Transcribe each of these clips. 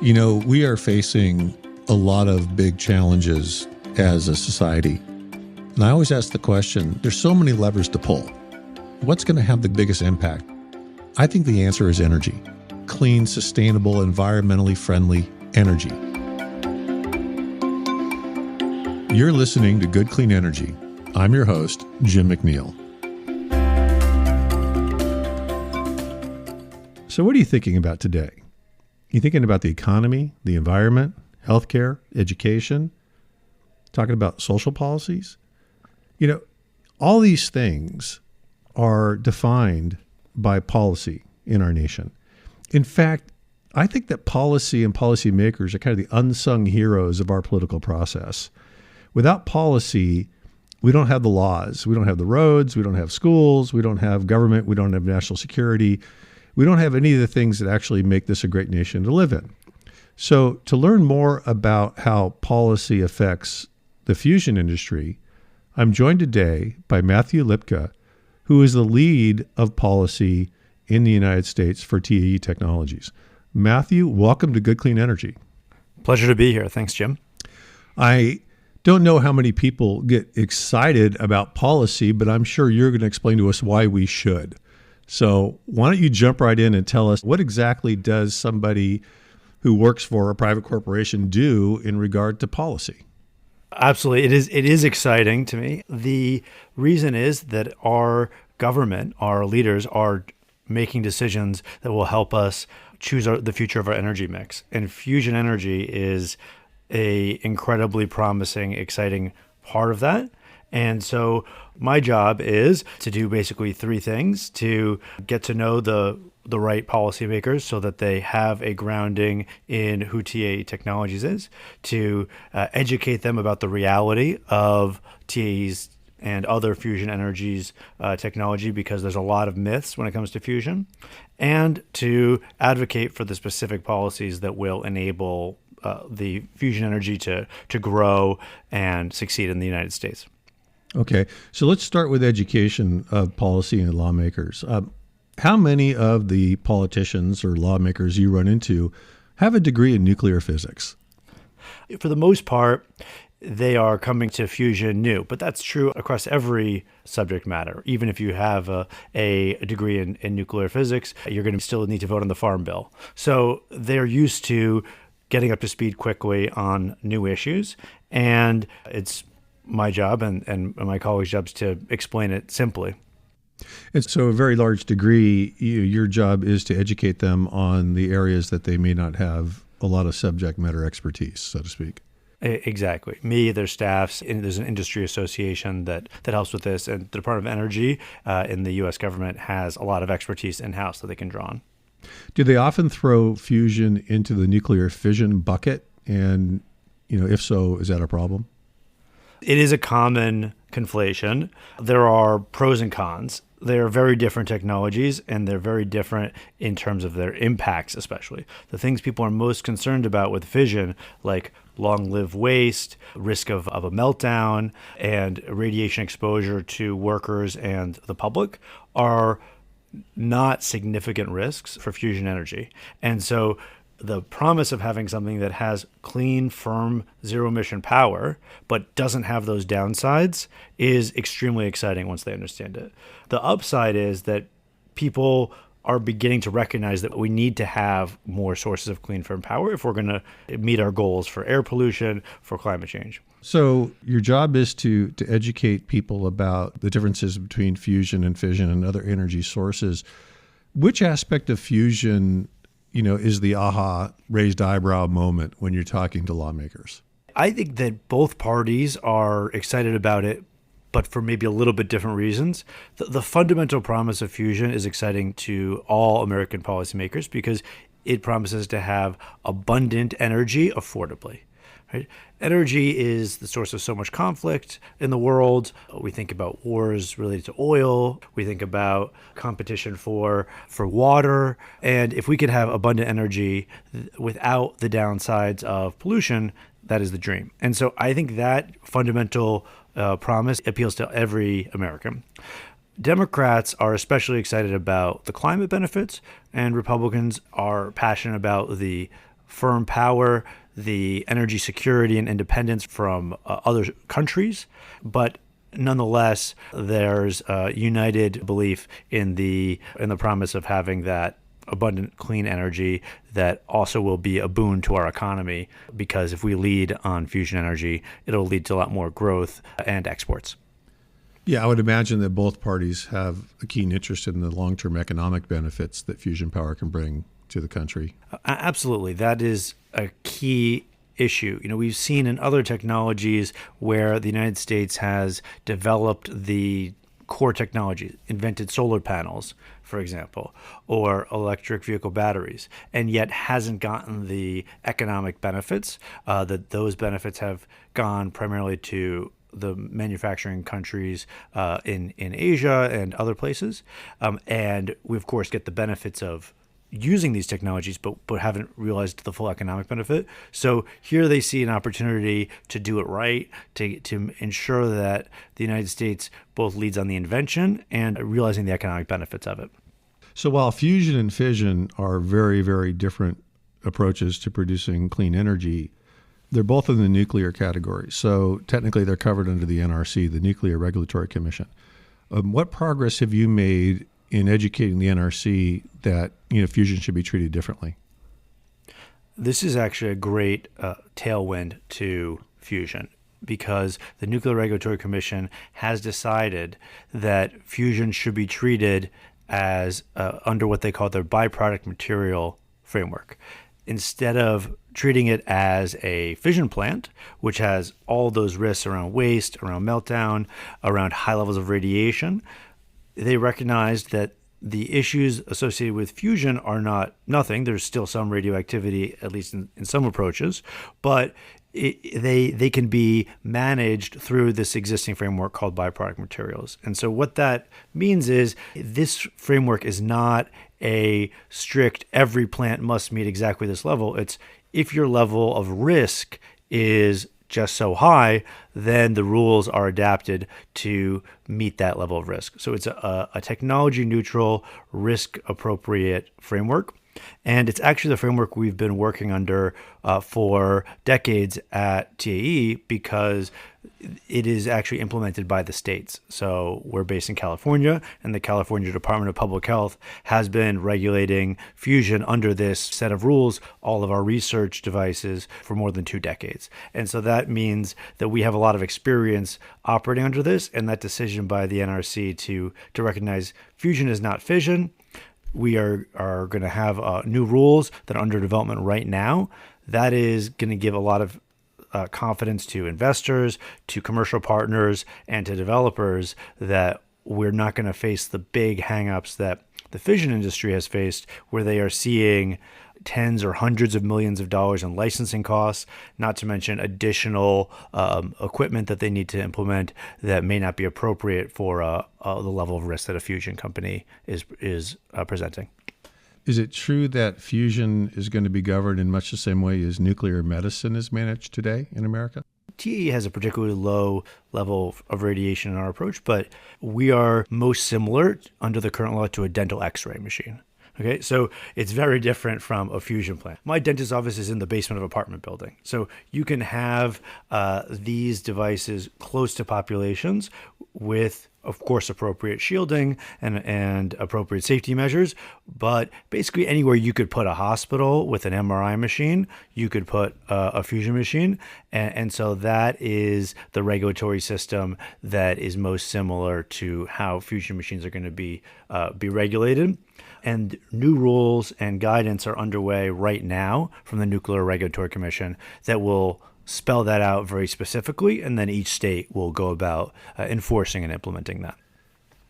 You know, we are facing a lot of big challenges as a society. And I always ask the question, there's so many levers to pull. What's going to have the biggest impact? I think the answer is energy. Clean, sustainable, environmentally friendly energy. You're listening to Good Clean Energy. I'm your host, Jim McNeil. So what are you thinking about today? You thinking about the economy, the environment, healthcare, education, talking about social policies? You know, all these things are defined by policy in our nation. In fact, I think that policy and policymakers are kind of the unsung heroes of our political process. Without policy, we don't have the laws. We don't have the roads. We don't have schools. We don't have government. We don't have national security. We don't have any of the things that actually make this a great nation to live in. So to learn more about how policy affects the fusion industry, I'm joined today by Matthew Lipka, who is the lead of policy in the United States for TAE Technologies. Matthew, welcome to Good Clean Energy. Pleasure to be here. Thanks, Jim. I don't know how many people get excited about policy, but I'm sure you're going to explain to us why we should. So why don't you jump right in and tell us what exactly does somebody who works for a private corporation do in regard to policy? Absolutely. It is exciting to me. The reason is that our government, our leaders are making decisions that will help us choose the future of our energy mix. And fusion energy is a incredibly promising, exciting part of that. And so my job is to do basically three things: to get to know the right policymakers so that they have a grounding in who TAE Technologies is, to educate them about the reality of TAE's and other fusion energies technology, because there's a lot of myths when it comes to fusion, and to advocate for the specific policies that will enable the fusion energy to grow and succeed in the United States. Okay, so let's start with education of policy and lawmakers. How many of the politicians or lawmakers you run into have a degree in nuclear physics? For the most part, they are coming to fusion new, but that's true across every subject matter. Even if you have a degree in nuclear physics, you're going to still need to vote on the Farm Bill. So they're used to getting up to speed quickly on new issues, and it's my job and my colleagues' jobs to explain it simply. And so a very large degree, your job is to educate them on the areas that they may not have a lot of subject matter expertise, so to speak. Exactly. Me, their staffs, and there's an industry association that helps with this. And the Department of Energy in the U.S. government has a lot of expertise in-house that they can draw on. Do they often throw fusion into the nuclear fission bucket? And, if so, is that a problem? It is a common conflation. There are pros and cons. They are very different technologies, and they're very different in terms of their impacts, especially. The things people are most concerned about with fission, like long-lived waste, risk of a meltdown, and radiation exposure to workers and the public, are not significant risks for fusion energy. And so the promise of having something that has clean, firm, zero-emission power, but doesn't have those downsides, is extremely exciting once they understand it. The upside is that people are beginning to recognize that we need to have more sources of clean, firm power if we're going to meet our goals for air pollution, for climate change. So your job is to educate people about the differences between fusion and fission and other energy sources. Which aspect of fusion is the aha, raised eyebrow moment when you're talking to lawmakers? I think that both parties are excited about it, but for maybe a little bit different reasons. The fundamental promise of fusion is exciting to all American policymakers because it promises to have abundant energy affordably. Right? Energy is the source of so much conflict in the world. We think about wars related to oil. We think about competition for water. And if we could have abundant energy without the downsides of pollution, that is the dream. And so I think that fundamental promise appeals to every American. Democrats are especially excited about the climate benefits, and Republicans are passionate about the firm power, the energy security and independence from other countries, but nonetheless, there's a united belief in the promise of having that abundant, clean energy that also will be a boon to our economy, because if we lead on fusion energy, it'll lead to a lot more growth and exports. Yeah, I would imagine that both parties have a keen interest in the long-term economic benefits that fusion power can bring to the country. Absolutely. That is a key issue. We've seen in other technologies where the United States has developed the core technology, invented solar panels, for example, or electric vehicle batteries, and yet hasn't gotten the economic benefits, that those benefits have gone primarily to the manufacturing countries in Asia and other places. And we, of course, get the benefits of using these technologies, but haven't realized the full economic benefit. So here they see an opportunity to do it right, to ensure that the United States both leads on the invention and realizing the economic benefits of it. So while fusion and fission are very, very different approaches to producing clean energy, they're both in the nuclear category. So technically they're covered under the NRC, the Nuclear Regulatory Commission. What progress have you made in educating the NRC that fusion should be treated differently? This is actually a great tailwind to fusion, because the Nuclear Regulatory Commission has decided that fusion should be treated as under what they call their byproduct material framework. Instead of treating it as a fission plant, which has all those risks around waste, around meltdown, around high levels of radiation, they recognized that the issues associated with fusion are not nothing. There's still some radioactivity, at least in some approaches, but they can be managed through this existing framework called byproduct materials. And so what that means is this framework is not a strict, every plant must meet exactly this level. It's if your level of risk is just so high, then the rules are adapted to meet that level of risk. So it's a technology neutral, risk appropriate framework. And it's actually the framework we've been working under for decades at TAE, because it is actually implemented by the states. So we're based in California, and the California Department of Public Health has been regulating fusion under this set of rules, all of our research devices, for more than 2 decades. And so that means that we have a lot of experience operating under this, and that decision by the NRC to recognize fusion is not fission. We are going to have new rules that are under development right now. That is going to give a lot of confidence to investors, to commercial partners, and to developers that we're not going to face the big hangups that the fission industry has faced, where they are seeing tens or hundreds of millions of dollars in licensing costs, not to mention additional equipment that they need to implement that may not be appropriate for the level of risk that a fusion company is presenting. Is it true that fusion is going to be governed in much the same way as nuclear medicine is managed today in America? TAE has a particularly low level of radiation in our approach, but we are most similar under the current law to a dental x-ray machine. Okay, so it's very different from a fusion plant. My dentist's office is in the basement of an apartment building. So you can have these devices close to populations with, of course, appropriate shielding and appropriate safety measures. But basically anywhere you could put a hospital with an MRI machine, you could put a fusion machine. And so that is the regulatory system that is most similar to how fusion machines are going to be regulated. And new rules and guidance are underway right now from the Nuclear Regulatory Commission that will spell that out very specifically, and then each state will go about enforcing and implementing that.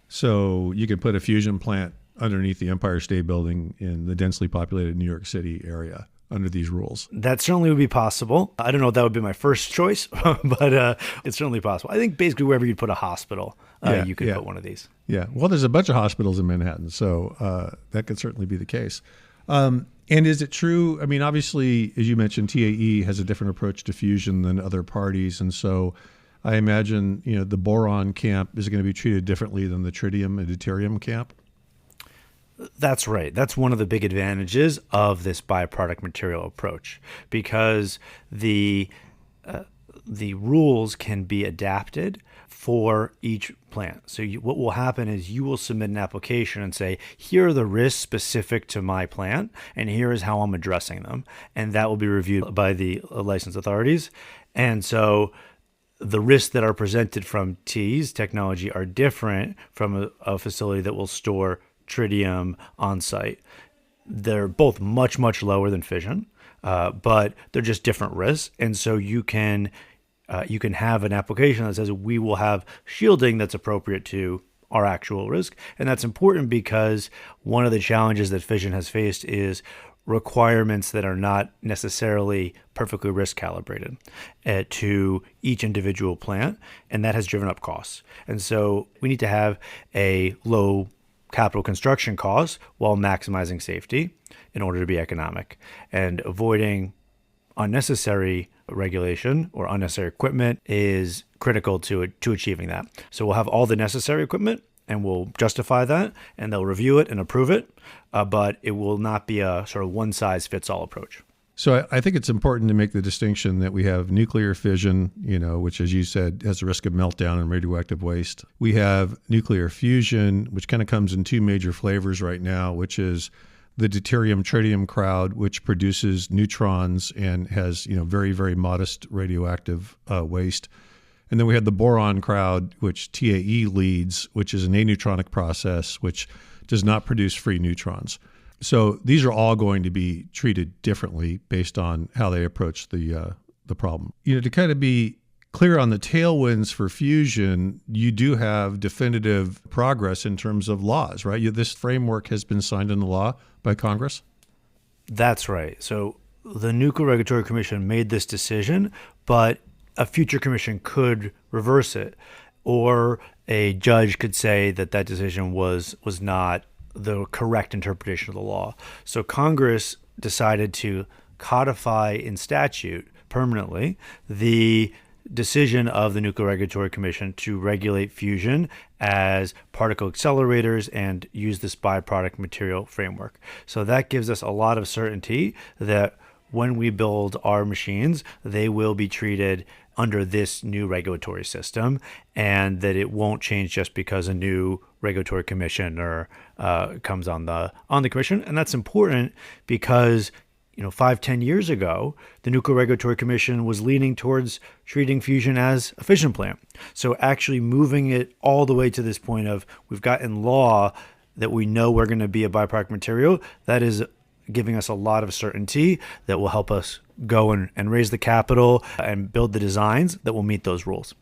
So you could put a fusion plant underneath the Empire State Building in the densely populated New York City area under these rules. That certainly would be possible. I don't know if that would be my first choice, but it's certainly possible. I think basically wherever you put a hospital, you could put one of these. Yeah. Well, there's a bunch of hospitals in Manhattan, so that could certainly be the case. And is it true? I mean, obviously, as you mentioned, TAE has a different approach to fusion than other parties. And so I imagine, the boron camp is going to be treated differently than the tritium and deuterium camp. That's right. That's one of the big advantages of this byproduct material approach, because the rules can be adapted for each plant. So what will happen is you will submit an application and say, here are the risks specific to my plant, and here is how I'm addressing them. And that will be reviewed by the licensed authorities. And so the risks that are presented from TE's technology are different from a facility that will store tritium on site. They're both much, much lower than fission, but they're just different risks. And so you can have an application that says we will have shielding that's appropriate to our actual risk. And that's important because one of the challenges that fission has faced is requirements that are not necessarily perfectly risk calibrated to each individual plant. And that has driven up costs. And so we need to have a low capital construction cost while maximizing safety in order to be economic, and avoiding unnecessary regulation or unnecessary equipment is critical to achieving that. So we'll have all the necessary equipment and we'll justify that, and they'll review it and approve it, but it will not be a sort of one-size-fits-all approach. So I think it's important to make the distinction that we have nuclear fission, which, as you said, has a risk of meltdown and radioactive waste. We have nuclear fusion, which kind of comes in two major flavors right now, which is the deuterium-tritium crowd, which produces neutrons and has, very, very modest radioactive waste. And then we have the boron crowd, which TAE leads, which is an aneutronic process, which does not produce free neutrons. So these are all going to be treated differently based on how they approach the problem. To kind of be clear on the tailwinds for fusion, you do have definitive progress in terms of laws, right? This framework has been signed into law by Congress? That's right. So the Nuclear Regulatory Commission made this decision, but a future commission could reverse it, or a judge could say that decision was not the correct interpretation of the law. So Congress decided to codify in statute permanently the decision of the Nuclear Regulatory Commission to regulate fusion as particle accelerators and use this byproduct material framework. So that gives us a lot of certainty that when we build our machines, they will be treated under this new regulatory system, and that it won't change just because a new regulatory commissioner comes on the commission. And that's important because 5-10 years ago, the Nuclear Regulatory Commission was leaning towards treating fusion as a fission plant. So actually moving it all the way to this point of we've got in law that we know we're going to be a byproduct material, that is giving us a lot of certainty that will help us go and raise the capital and build the designs that will meet those rules.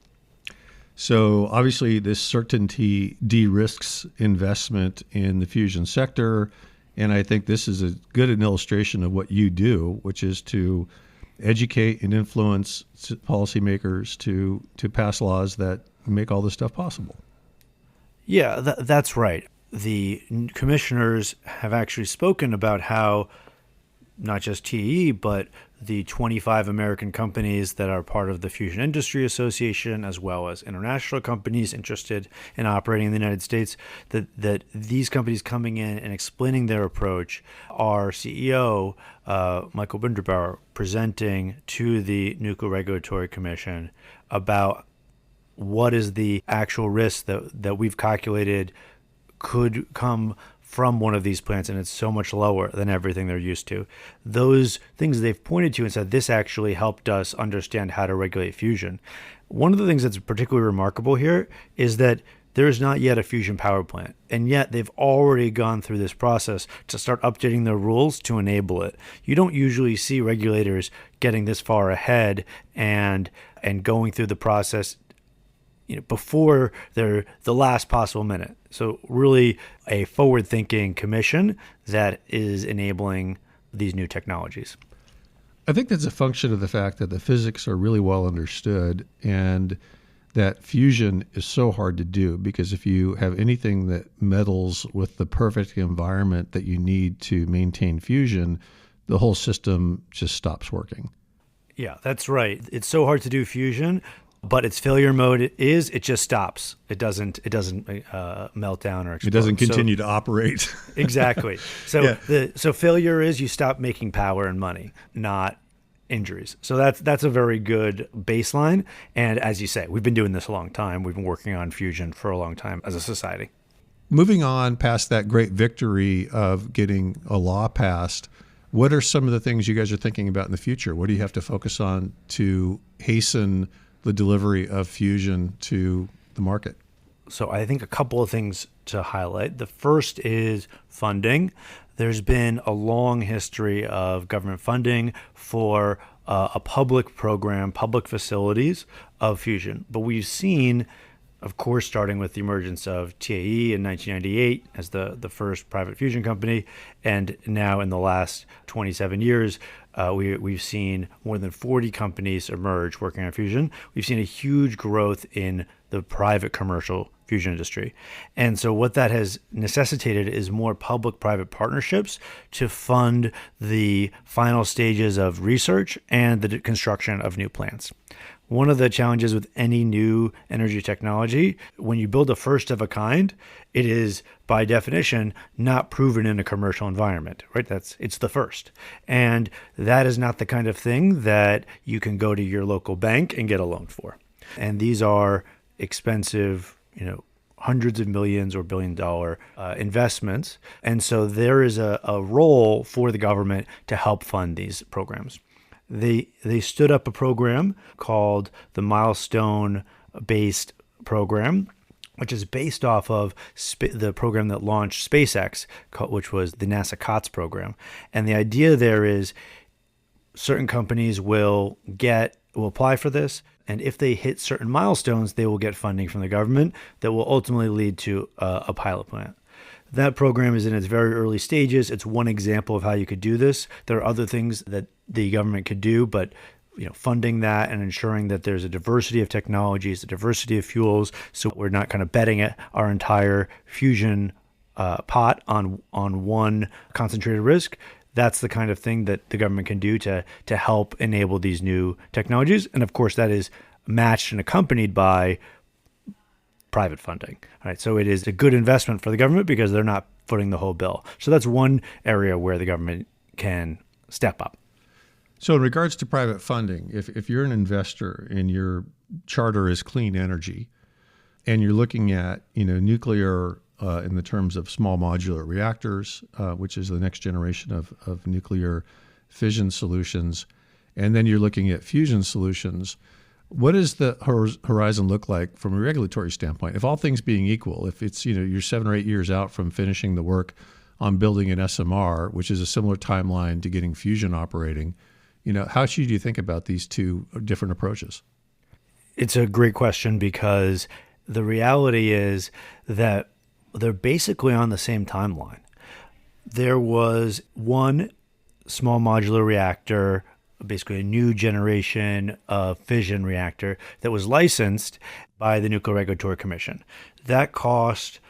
So obviously this certainty de-risks investment in the fusion sector. And I think this is a good illustration of what you do, which is to educate and influence policymakers to pass laws that make all this stuff possible. Yeah, that's right. The commissioners have actually spoken about how not just TE, but the 25 American companies that are part of the Fusion Industry Association, as well as international companies interested in operating in the United States, that these companies coming in and explaining their approach, our CEO, Michael Binderbauer, presenting to the Nuclear Regulatory Commission about what is the actual risk that we've calculated could come from one of these plants, and it's so much lower than everything they're used to. Those things they've pointed to and said, this actually helped us understand how to regulate fusion. One of the things that's particularly remarkable here is that there is not yet a fusion power plant, and yet they've already gone through this process to start updating their rules to enable it. You don't usually see regulators getting this far ahead and going through the process before the last possible minute. So really a forward-thinking commission that is enabling these new technologies. I think that's a function of the fact that the physics are really well understood, and that fusion is so hard to do, because if you have anything that meddles with the perfect environment that you need to maintain fusion, the whole system just stops working. Yeah, that's right. It's so hard to do fusion, But its failure mode is it just stops. It doesn't melt down or explode. It doesn't continue to operate. Exactly. So Yeah. so failure is you stop making power and money, not injuries. So that's a very good baseline. And as you say, we've been doing this a long time. We've been working on fusion for a long time as a society. Moving on past that great victory of getting a law passed, what are some of the things you guys are thinking about in the future? What do you have to focus on to hasten the delivery of fusion to the market? So I think a couple of things to highlight. The first is funding. There's been a long history of government funding for a public program, public facilities of fusion. But we've seen, of course, starting with the emergence of TAE in 1998 as the first private fusion company, and now in the last 27 years, we've seen more than 40 companies emerge working on fusion. We've seen a huge growth in the private commercial fusion industry. And so what that has necessitated is more public-private partnerships to fund the final stages of research and the construction of new plants. One of the challenges with any new energy technology, when you build a first of a kind, it is by definition not proven in a commercial environment, right? It's the first. And that is not the kind of thing that you can go to your local bank and get a loan for. And these are expensive, hundreds of millions or billion-dollar investments. And so there is a role for the government to help fund these programs. They stood up a program called the Milestone-Based Program, which is based off of the program that launched SpaceX, which was the NASA COTS program. And the idea there is certain companies will apply for this, and if they hit certain milestones, they will get funding from the government that will ultimately lead to a pilot plant. That program is in its very early stages. It's one example of how you could do this. There are other things that the government could do, but funding that and ensuring that there's a diversity of technologies, a diversity of fuels, so we're not kind of betting our entire fusion pot on one concentrated risk. That's the kind of thing that the government can do to help enable these new technologies. And of course, that is matched and accompanied by private funding. All right, so it is a good investment for the government because they're not footing the whole bill. So that's one area where the government can step up. So in regards to private funding, if you're an investor and your charter is clean energy and you're looking at nuclear in the terms of small modular reactors, which is the next generation of nuclear fission solutions, and then you're looking at fusion solutions, what does the horizon look like from a regulatory standpoint? If all things being equal, if it's you're 7 or 8 years out from finishing the work on building an SMR, which is a similar timeline to getting fusion operating, how should you think about these two different approaches? It's a great question because the reality is that they're basically on the same timeline. There was one small modular reactor, basically a new generation of fission reactor that was licensed by the Nuclear Regulatory Commission. That cost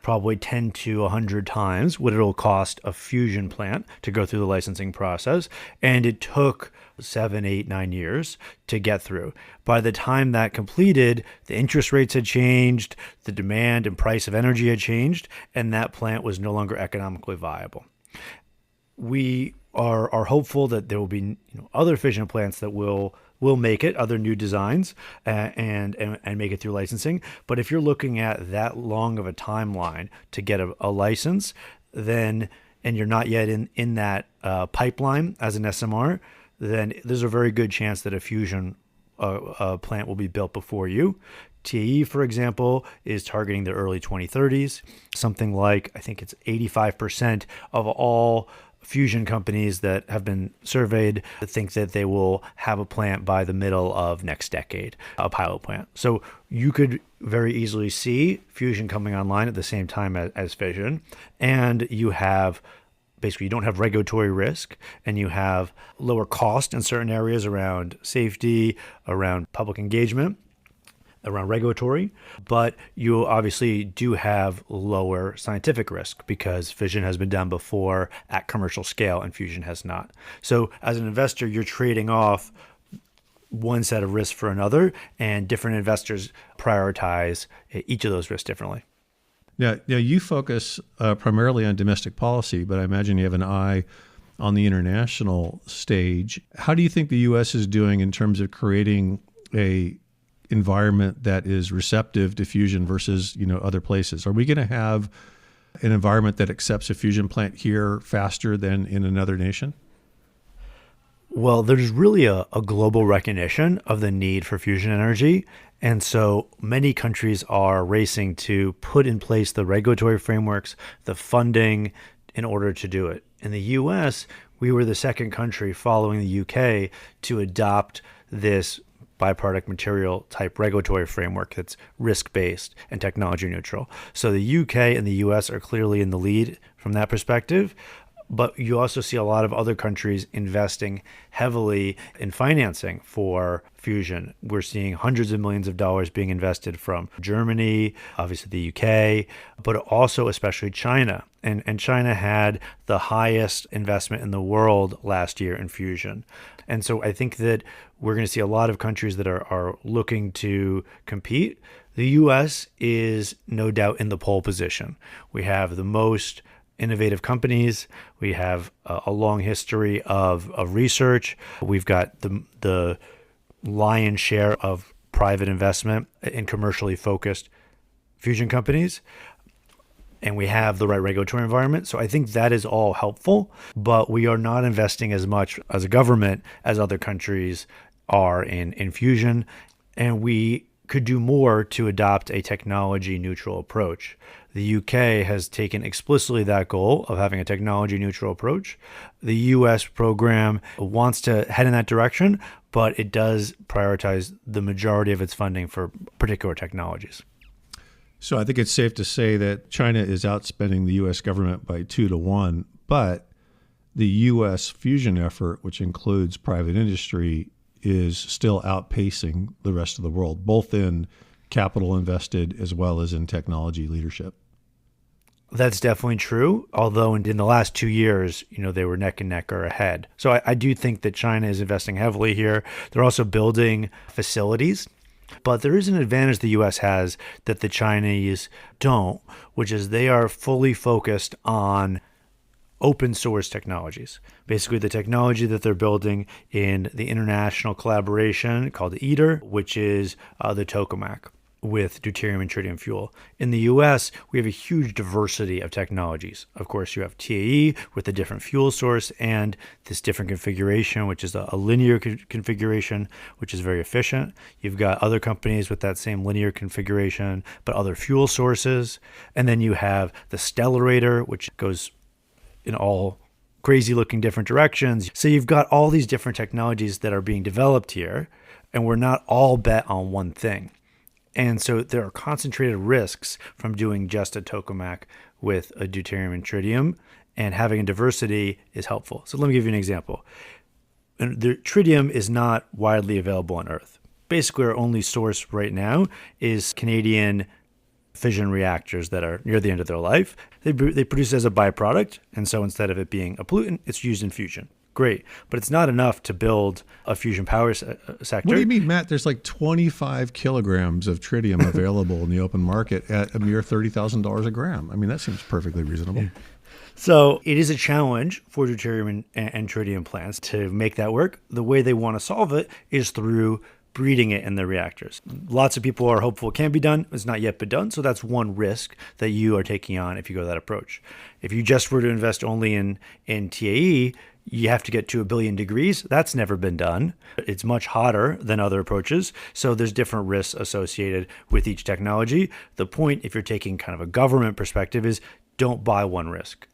probably 10 to 100 times what it'll cost a fusion plant to go through the licensing process. And it took 7, 8, 9 years to get through. By the time that completed, the interest rates had changed, the demand and price of energy had changed, and that plant was no longer economically viable. We are hopeful that there will be other fission plants that will make it, other new designs, and make it through licensing. But if you're looking at that long of a timeline to get a license, then and you're not yet in that pipeline as an SMR, then there's a very good chance that a fusion plant will be built before you. TAE, for example, is targeting the early 2030s. Something like, I think it's 85% of all fusion companies that have been surveyed think that they will have a plant by the middle of next decade, a pilot plant. So you could very easily see fusion coming online at the same time as fission, and you don't have regulatory risk, and you have lower cost in certain areas around safety, around public engagement, around regulatory, but you obviously do have lower scientific risk because fission has been done before at commercial scale and fusion has not. So as an investor, you're trading off one set of risks for another, and different investors prioritize each of those risks differently. Now you focus primarily on domestic policy, but I imagine you have an eye on the international stage. How do you think the U.S. is doing in terms of creating a environment that is receptive to fusion versus, other places? Are we going to have an environment that accepts a fusion plant here faster than in another nation? Well, there's really a global recognition of the need for fusion energy. And so many countries are racing to put in place the regulatory frameworks, the funding in order to do it. In the US, we were the second country following the UK to adopt this bipartisan material type regulatory framework that's risk-based and technology neutral. So the UK and the US are clearly in the lead from that perspective. But you also see a lot of other countries investing heavily in financing for fusion. We're seeing hundreds of millions of dollars being invested from Germany, obviously the UK, but also especially China. And China had the highest investment in the world last year in fusion. And so I think that we're going to see a lot of countries that are looking to compete. The US is no doubt in the pole position. We have the most innovative companies. We have a long history of research. We've got the lion's share of private investment in commercially focused fusion companies. And we have the right regulatory environment. So I think that is all helpful, but we are not investing as much as a government as other countries are in fusion. And we could do more to adopt a technology neutral approach. The UK has taken explicitly that goal of having a technology neutral approach. The US program wants to head in that direction, but it does prioritize the majority of its funding for particular technologies. So I think it's safe to say that China is outspending the U.S. government by 2-1, but the U.S. fusion effort, which includes private industry, is still outpacing the rest of the world, both in capital invested as well as in technology leadership. That's definitely true, although in the last 2 years, they were neck and neck or ahead. So I do think that China is investing heavily here. They're also building facilities. But there is an advantage the U.S. has that the Chinese don't, which is they are fully focused on open source technologies. Basically, the technology that they're building in the international collaboration called ITER, which is the tokamak with deuterium and tritium fuel. In the US, we have a huge diversity of technologies. Of course, you have TAE with a different fuel source and this different configuration, which is a linear configuration, which is very efficient. You've got other companies with that same linear configuration, but other fuel sources. And then you have the stellarator, which goes in all crazy looking different directions. So you've got all these different technologies that are being developed here, and we're not all bet on one thing. And so there are concentrated risks from doing just a tokamak with a deuterium and tritium, and having a diversity is helpful. So let me give you an example. The tritium is not widely available on Earth. Basically, our only source right now is Canadian fission reactors that are near the end of their life. They produce it as a byproduct, and so instead of it being a pollutant, it's used in fusion. Great, but it's not enough to build a fusion power sector. What do you mean, Matt? There's like 25 kilograms of tritium available in the open market at a mere $30,000 a gram. I mean, that seems perfectly reasonable. So it is a challenge for deuterium and tritium plants to make that work. The way they want to solve it is through breeding it in the reactors. Lots of people are hopeful it can be done. It's not yet been done. So that's one risk that you are taking on if you go that approach. If you just were to invest only in TAE, you have to get to 1 billion degrees. That's never been done. It's much hotter than other approaches. So there's different risks associated with each technology. The point, if you're taking kind of a government perspective, is don't buy one risk.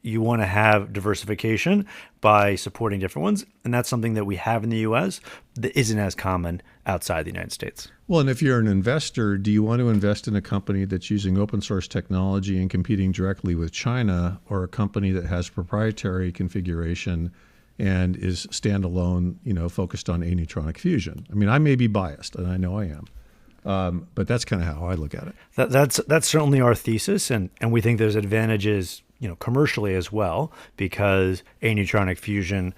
You want to have diversification by supporting different ones. And that's something that we have in the U.S. that isn't as common outside the United States. Well, and if you're an investor, do you want to invest in a company that's using open source technology and competing directly with China, or a company that has proprietary configuration and is standalone, focused on aneutronic fusion? I mean, I may be biased, and I know I am. But that's kind of how I look at it. That's certainly our thesis, and we think there's advantages, commercially as well, because aneutronic fusion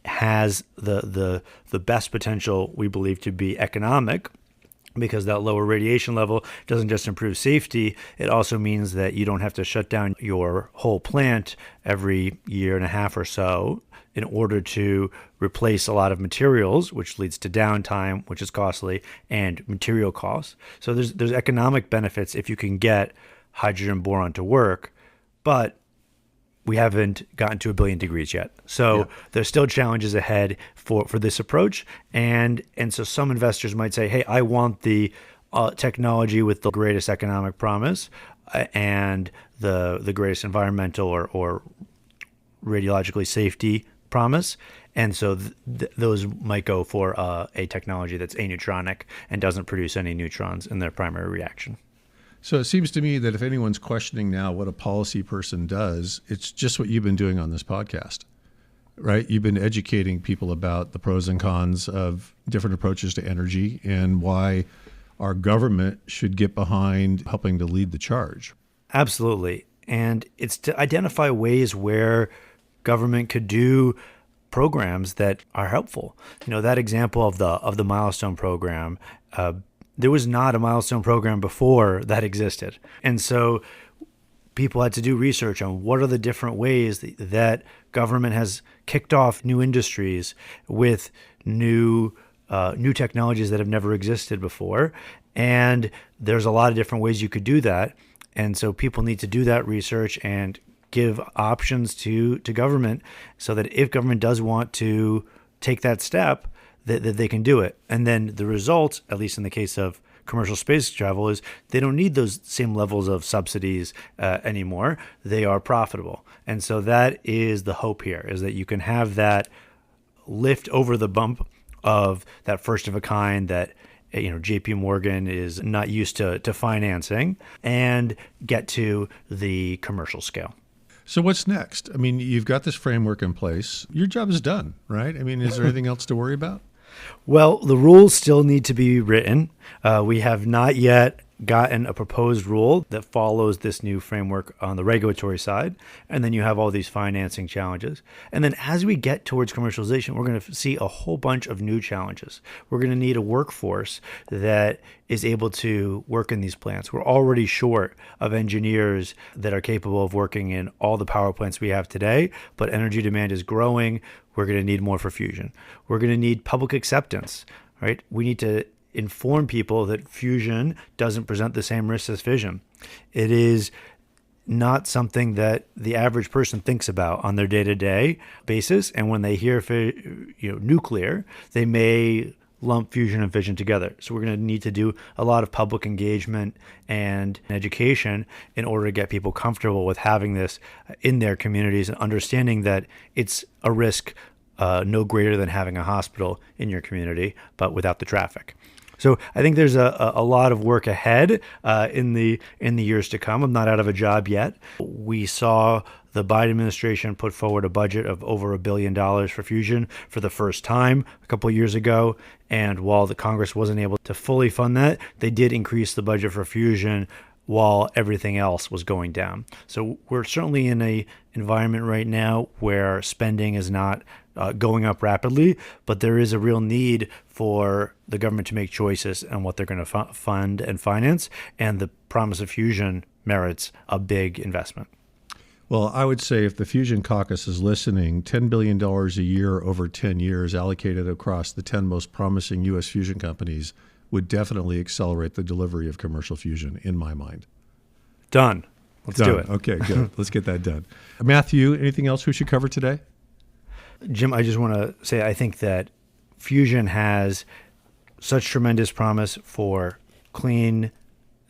has the best potential, we believe, to be economic, because that lower radiation level doesn't just improve safety, it also means that you don't have to shut down your whole plant every year and a half or so in order to replace a lot of materials, which leads to downtime, which is costly, and material costs. So there's economic benefits if you can get hydrogen boron to work, but we haven't gotten to 1 billion degrees yet. So there's still challenges ahead for this approach. And so some investors might say, hey, I want the technology with the greatest economic promise and the greatest environmental or radiologically safety promise. And so those might go for a technology that's aneutronic and doesn't produce any neutrons in their primary reaction. So it seems to me that if anyone's questioning now what a policy person does, it's just what you've been doing on this podcast, right? You've been educating people about the pros and cons of different approaches to energy and why our government should get behind helping to lead the charge. Absolutely. And it's to identify ways where government could do programs that are helpful. That example of the Milestone program, there was not a Milestone program before that existed. And so people had to do research on what are the different ways that government has kicked off new industries with new technologies that have never existed before. And there's a lot of different ways you could do that. And so people need to do that research and give options to government so that if government does want to take that step, that they can do it. And then the result, at least in the case of commercial space travel, is they don't need those same levels of subsidies anymore. They are profitable. And so that is the hope here, is that you can have that lift over the bump of that first of a kind that JP Morgan is not used to financing, and get to the commercial scale. So what's next? I mean, you've got this framework in place. Your job is done, right? I mean, is there anything else to worry about? Well, the rules still need to be written. We have not yet gotten a proposed rule that follows this new framework on the regulatory side. And then you have all these financing challenges. And then as we get towards commercialization, we're going to see a whole bunch of new challenges. We're going to need a workforce that is able to work in these plants. We're already short of engineers that are capable of working in all the power plants we have today, but energy demand is growing. We're going to need more for fusion. We're going to need public acceptance, right? We need to inform people that fusion doesn't present the same risks as fission. It is not something that the average person thinks about on their day-to-day basis. And when they hear nuclear, they may lump fusion and fission together. So we're going to need to do a lot of public engagement and education in order to get people comfortable with having this in their communities and understanding that it's a risk no greater than having a hospital in your community, but without the traffic. So I think there's a lot of work ahead in the years to come. I'm not out of a job yet. We saw the Biden administration put forward a budget of over $1 billion for fusion for the first time a couple of years ago. And while the Congress wasn't able to fully fund that, they did increase the budget for fusion while everything else was going down. So we're certainly in an environment right now where spending is not going up rapidly, but there is a real need for the government to make choices on what they're going to fund and finance, and the promise of fusion merits a big investment. Well, I would say if the Fusion Caucus is listening, $10 billion a year over 10 years allocated across the 10 most promising U.S. fusion companies would definitely accelerate the delivery of commercial fusion, in my mind. Done. Let's do it. Okay, good. Let's get that done. Matthew, anything else we should cover today? Jim, I just want to say I think that fusion has such tremendous promise for clean,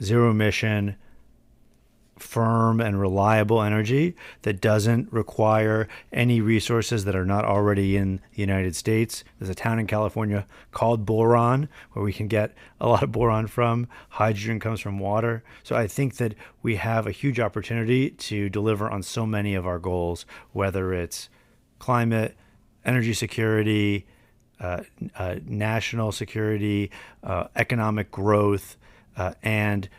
zero-emission, firm and reliable energy that doesn't require any resources that are not already in the United States. There's a town in California called Boron where we can get a lot of boron from. Hydrogen comes from water. So I think that we have a huge opportunity to deliver on so many of our goals, whether it's climate, energy security, national security, economic growth, and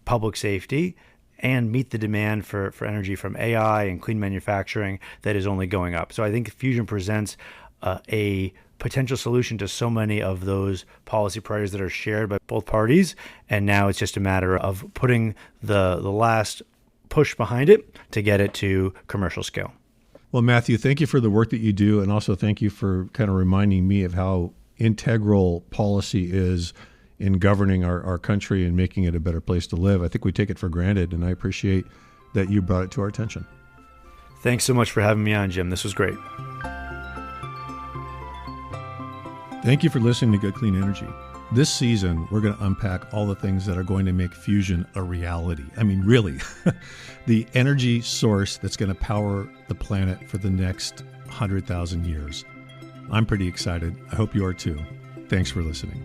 public safety, and meet the demand for energy from AI and clean manufacturing that is only going up. So I think fusion presents a potential solution to so many of those policy priorities that are shared by both parties. And now it's just a matter of putting the last push behind it to get it to commercial scale. Well, Matthew, thank you for the work that you do. And also thank you for kind of reminding me of how integral policy is in governing our country and making it a better place to live. I think we take it for granted, and I appreciate that you brought it to our attention. Thanks so much for having me on, Jim. This was great. Thank you for listening to Good Clean Energy. This season, we're going to unpack all the things that are going to make fusion a reality. I mean, really, the energy source that's going to power the planet for the next 100,000 years. I'm pretty excited. I hope you are too. Thanks for listening.